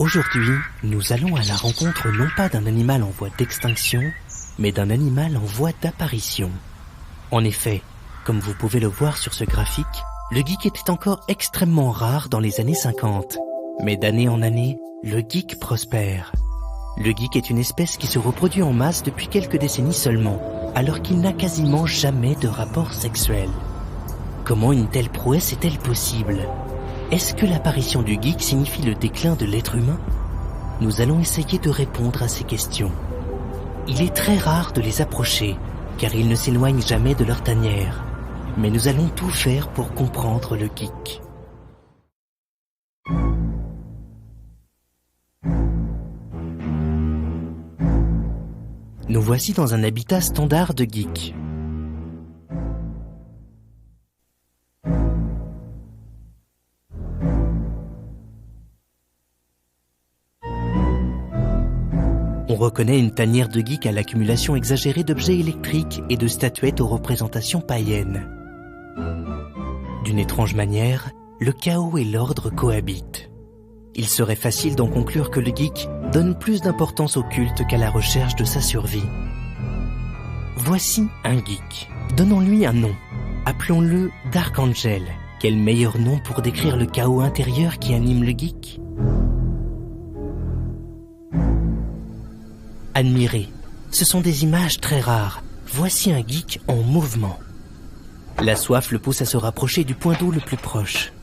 Aujourd'hui, nous allons à la rencontre non pas d'un animal en voie d'extinction, mais d'un animal en voie d'apparition. En effet, comme vous pouvez le voir sur ce graphique, le geek était encore extrêmement rare dans les années 50. Mais d'année en année, le geek prospère. Le geek est une espèce qui se reproduit en masse depuis quelques décennies seulement, alors qu'il n'a quasiment jamais de rapport sexuel. Comment une telle prouesse est-elle possible ? Est-ce que l'apparition du geek signifie le déclin de l'être humain ? Nous allons essayer de répondre à ces questions. Il est très rare de les approcher, car ils ne s'éloignent jamais de leur tanière. Mais nous allons tout faire pour comprendre le geek. Nous voici dans un habitat standard de geek. On reconnaît une tanière de geek à l'accumulation exagérée d'objets électriques et de statuettes aux représentations païennes. D'une étrange manière, le chaos et l'ordre cohabitent. Il serait facile d'en conclure que le geek donne plus d'importance au culte qu'à la recherche de sa survie. Voici un geek. Donnons-lui un nom. Appelons-le Dark Angel. Quel meilleur nom pour décrire le chaos intérieur qui anime le geek ? Admirez, ce sont des images très rares. Voici un geek en mouvement. La soif le pousse à se rapprocher du point d'eau le plus proche.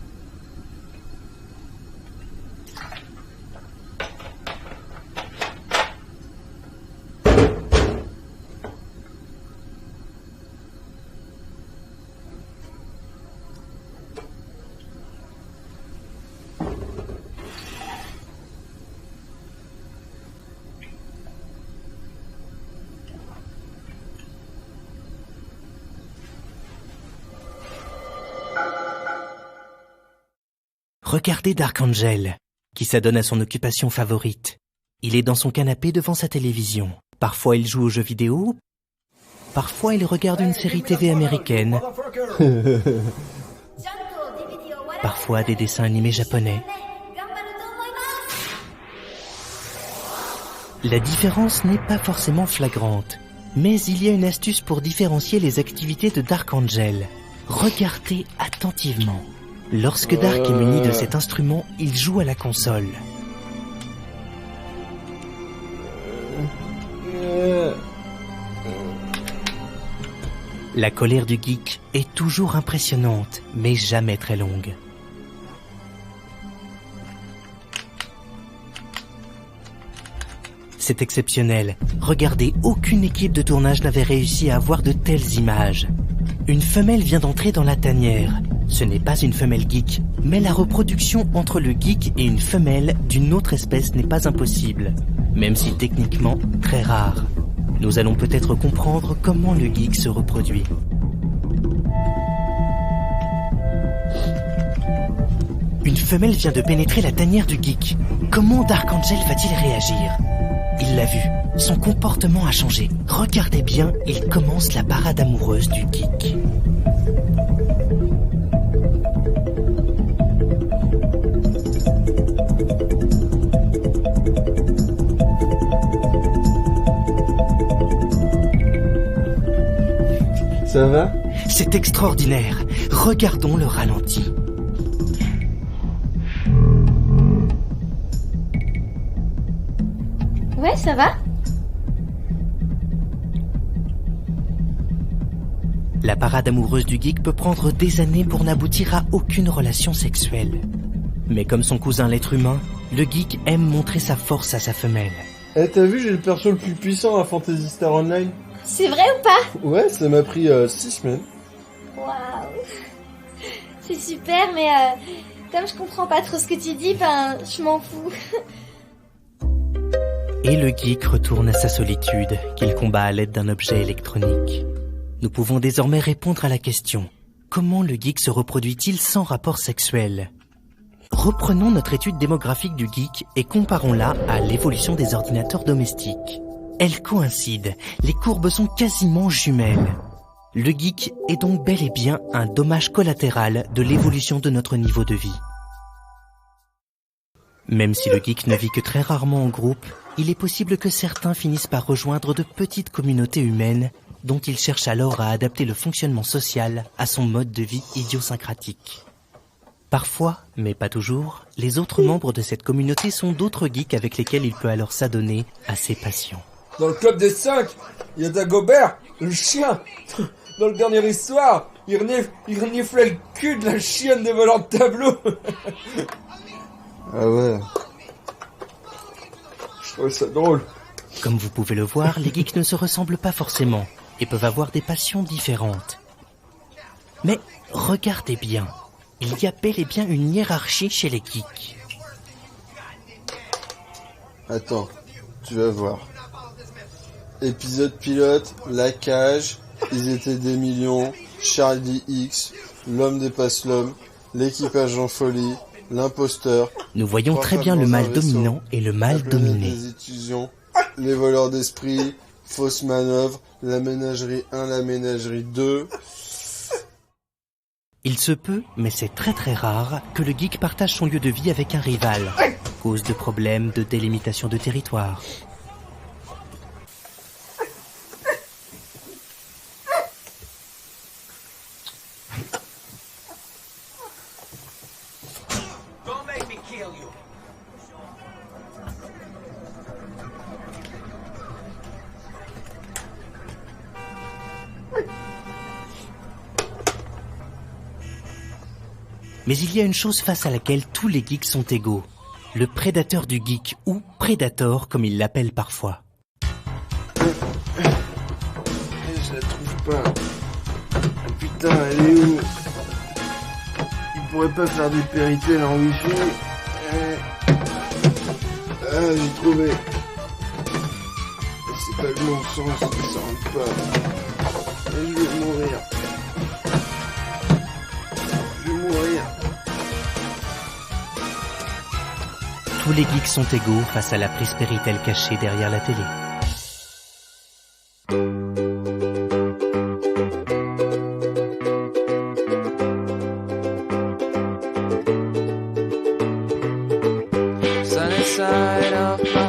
Regardez Dark Angel, qui s'adonne à son occupation favorite. Il est dans son canapé devant sa télévision. Parfois il joue aux jeux vidéo, parfois il regarde une série TV américaine, parfois des dessins animés japonais. La différence n'est pas forcément flagrante, mais il y a une astuce pour différencier les activités de Dark Angel. Regardez attentivement. Lorsque Dark est muni de cet instrument, il joue à la console. La colère du geek est toujours impressionnante, mais jamais très longue. C'est exceptionnel. Regardez, aucune équipe de tournage n'avait réussi à avoir de telles images. Une femelle vient d'entrer dans la tanière. Ce n'est pas une femelle geek, mais la reproduction entre le geek et une femelle d'une autre espèce n'est pas impossible, même si techniquement très rare. Nous allons peut-être comprendre comment le geek se reproduit. Une femelle vient de pénétrer la tanière du geek. Comment Dark Angel va-t-il réagir ? Il l'a vu, son comportement a changé. Regardez bien, il commence la parade amoureuse du geek. Ça va ? C'est extraordinaire. Regardons le ralenti. Ouais, ça va ? La parade amoureuse du geek peut prendre des années pour n'aboutir à aucune relation sexuelle. Mais comme son cousin l'être humain, le geek aime montrer sa force à sa femelle. Eh, t'as vu, j'ai le perso le plus puissant à Phantasy Star Online. C'est vrai ou pas ? Ouais, ça m'a pris 6 semaines. Waouh. C'est super, mais comme je comprends pas trop ce que tu dis, ben, je m'en fous. Et le geek retourne à sa solitude, qu'il combat à l'aide d'un objet électronique. Nous pouvons désormais répondre à la question. Comment le geek se reproduit-il sans rapport sexuel ? Reprenons notre étude démographique du geek et comparons-la à l'évolution des ordinateurs domestiques. Elles coïncident, les courbes sont quasiment jumelles. Le geek est donc bel et bien un dommage collatéral de l'évolution de notre niveau de vie. Même si le geek ne vit que très rarement en groupe, il est possible que certains finissent par rejoindre de petites communautés humaines dont il cherche alors à adapter le fonctionnement social à son mode de vie idiosyncratique. Parfois, mais pas toujours, les autres membres de cette communauté sont d'autres geeks avec lesquels il peut alors s'adonner à ses passions. Dans le club des 5, il y a Dagobert, le chien. Dans le dernier histoire, il reniflait le cul de la chienne des volants de tableau. Ah ouais. Je trouve ça drôle. Comme vous pouvez le voir, les geeks ne se ressemblent pas forcément et peuvent avoir des passions différentes. Mais regardez bien, il y a bel et bien une hiérarchie chez les geeks. Attends, tu vas voir. Épisode pilote, La Cage, Ils étaient des millions, Charlie X, L'homme dépasse l'homme, L'équipage en folie, L'imposteur. Nous voyons très bien le mal dominant et le mal dominé. Les étudiants, Les voleurs d'esprit, Fausse manœuvre, La ménagerie 1, La ménagerie 2. Il se peut, mais c'est très très rare, que le geek partage son lieu de vie avec un rival, cause de problèmes de délimitation de territoire. Mais il y a une chose face à laquelle tous les geeks sont égaux. Le prédateur du geek, ou Predator comme ils l'appellent parfois. Je la trouve pas. Ah, putain, elle est où? Il pourrait pas faire des péripéties en wifi. Ah, j'ai trouvé. C'est pas le bon sens, ça rentre pas. Et je vais mourir. Tous les geeks sont égaux face à la prise Péritel cachée derrière la télé. Sunny side of my